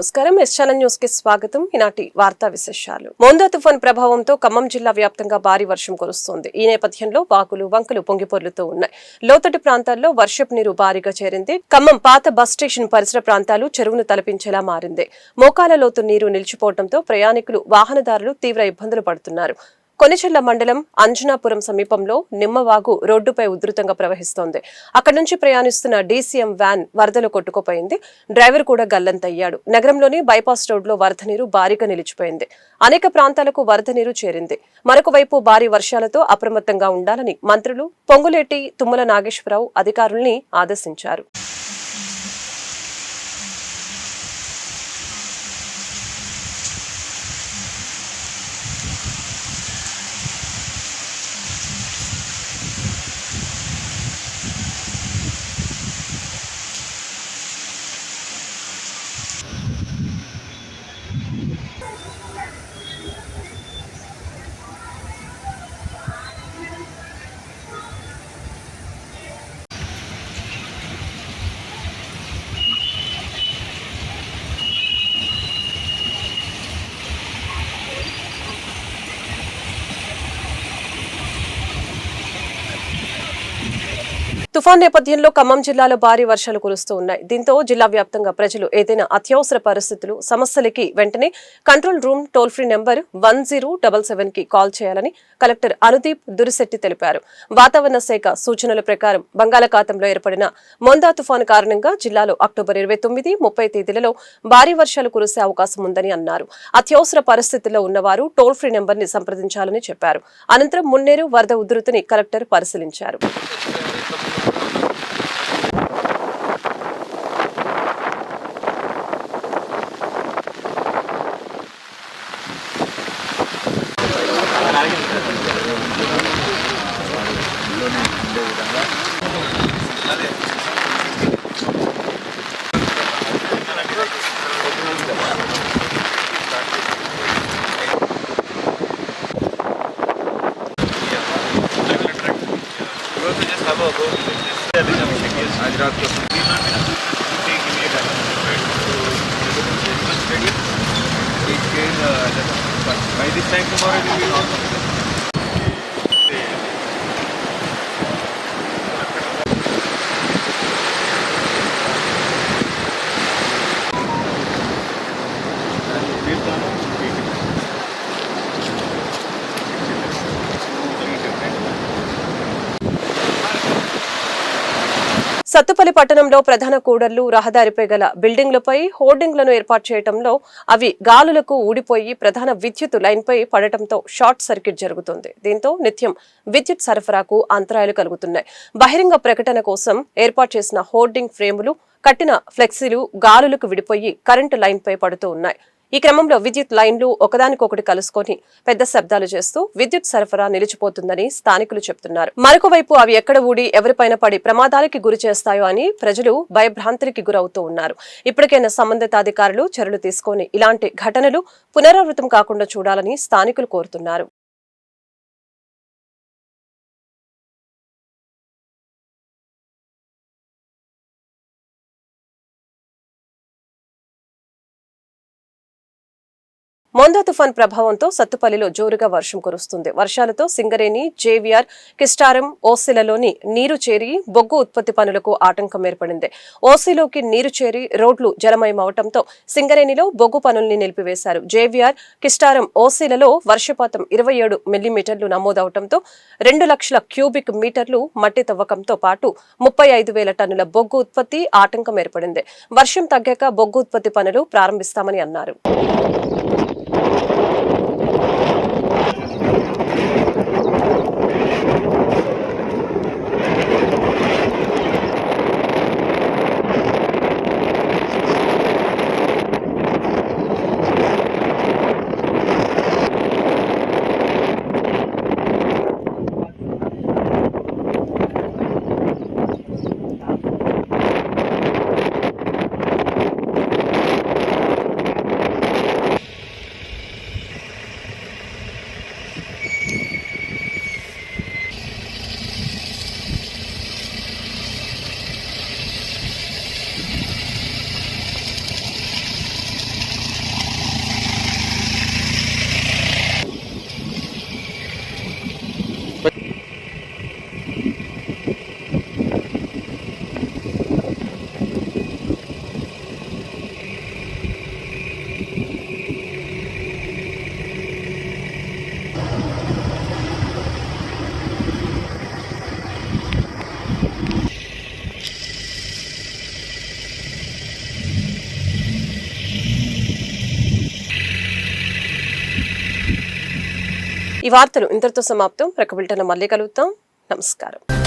నమస్కారం ఎస్‌ఛానల్ న్యూస్ కి స్వాగతం. ఈనాటి వార్తా విశేషాలు. మోందా తుఫాన్ ప్రభావంతో ఖమ్మం జిల్లా వ్యాప్తంగా భారీ వర్షం కురుస్తోంది. ఈ నేపథ్యంలో వాగులు వంకలు పొంగిపొర్లుతూ ఉన్నాయి. లోతట్టు ప్రాంతాల్లో వర్షపు నీరు భారీగా చేరింది. ఖమ్మం పాత బస్ స్టేషన్ పరిసర ప్రాంతాలు చెరువును తలపించేలా మారింది. మోకాల లోతు నీరు నిలిచిపోవడంతో ప్రయాణికులు వాహనదారులు తీవ్ర ఇబ్బందులు పడుతున్నారు. కొనిచెర్ల మండలం అంజనాపురం సమీపంలో నిమ్మవాగు రోడ్డుపై ఉధృతంగా ప్రవహిస్తోంది. అక్కడి నుంచి ప్రయాణిస్తున్న డీసీఎం వ్యాన్ వరదలో కొట్టుకుపోయింది. డ్రైవర్ కూడా గల్లంతయ్యాడు. నగరంలోని బైపాస్ రోడ్లో వరద నీరు భారీగా నిలిచిపోయింది. అనేక ప్రాంతాలకు వరద నీరు చేరింది. మరొక వైపు భారీ వర్షాలతో అప్రమత్తంగా ఉండాలని మంత్రులు పొంగులేటి, తుమ్మల నాగేశ్వరరావు అధికారుల్ని ఆదేశించారు. తుఫాన్ నేపథ్యంలో ఖమ్మం జిల్లాలో భారీ వర్షాలు కురుస్తూ ఉన్నాయి. దీంతో జిల్లా వ్యాప్తంగా ప్రజలు ఏదైనా అత్యవసర పరిస్థితులు సమస్యలకి వెంటనే control room toll free number 1077 కి కాల్ చేయాలని కలెక్టర్ అనుదీప్ దురిశెట్టి తెలిపారు. వాతావరణ శాఖ సూచనల ప్రకారం బంగాళాఖాతంలో ఏర్పడిన మోందా తుఫాను కారణంగా జిల్లాలో అక్టోబర్ 29, 30 తేదీలలో భారీ వర్షాలు కురిసే అవకాశం ఉందని అన్నారు. అత్యవసర పరిస్థితుల్లో ఉన్నవారు టోల్ ఫ్రీ నెంబర్ ని సంప్రదించాలని చెప్పారు. అనంతరం మున్నేరు వరద ఉధృతిని కలెక్టర్ పరిశీలించారు. By this time tomorrow it will be normal. Sathupalli పట్టణంలో ప్రధాన కూడళ్లు, రహదారిపై గల బిల్డింగ్లపై హోర్డింగ్లను ఏర్పాటు చేయడంలో అవి గాలులకు ఊడిపోయి ప్రధాన విద్యుత్ లైన్పై పడటంతో షార్ట్ సర్క్యూట్ జరుగుతుంది. దీంతో నిత్యం విద్యుత్ సరఫరాకు అంతరాయాలు కలుగుతున్నాయి. బహిరంగ ప్రకటన కోసం ఏర్పాటు చేసిన హోర్డింగ్ ఫ్రేములు, కట్టిన ఫ్లెక్సీలు గాలులకు విడిపోయి కరెంటు లైన్పై పడుతూ ఉన్నాయి. ఈ క్రమంలో విద్యుత్ లైన్లు ఒకదానికొకటి కలుసుకొని పెద్ద శబ్దాలు చేస్తూ విద్యుత్ సరఫరా నిలిచిపోతుందని స్థానికులు చెబుతున్నారు. మరొక వైపు అవి ఎక్కడ ఊడి ఎవరిపైన పడి ప్రమాదాలకి గురి చేస్తాయో అని ప్రజలు భయభ్రాంతులకి గురవుతూ ఉన్నారు. ఇప్పటికైనా సంబంధిత అధికారులు చర్యలు తీసుకొని ఇలాంటి ఘటనలు పునరావృతం కాకుండా చూడాలని స్థానికులు కోరుతున్నారు. మోందా తుఫాన్ ప్రభావంతో సత్తుపల్లిలో జోరుగా వర్షం కురుస్తుంది. వర్షాలతో సింగరేణి, జేవీఆర్, కిస్టారం, ఓసీలలోని నీరు చేరి బొగ్గు ఉత్పత్తి పనులకు ఆటంకం ఏర్పడింది. ఓసీలోకి నీరు చేరి రోడ్లు జలమయమవడంతో సింగరేణిలో బొగ్గు పనుల్ని నిలిపివేశారు. జేవీఆర్, కిస్టారం, ఓసీలలో వర్షపాతం 27 మిల్లీమీటర్లు నమోదవడంతో 2 లక్షల క్యూబిక్ మీటర్లు మట్టి తవ్వకంతో పాటు 35,000 టన్నుల బొగ్గు ఉత్పత్తి ఆటంకం ఏర్పడింది. వర్షం తగ్గాక బొగ్గు ఉత్పత్తి పనులు ప్రారంభిస్తామని అన్నారు. ఈ వార్తలు ఇంతటితో సమాప్తం. ప్రకబిల్టన మళ్ళీ కలుగుతాం. నమస్కారం.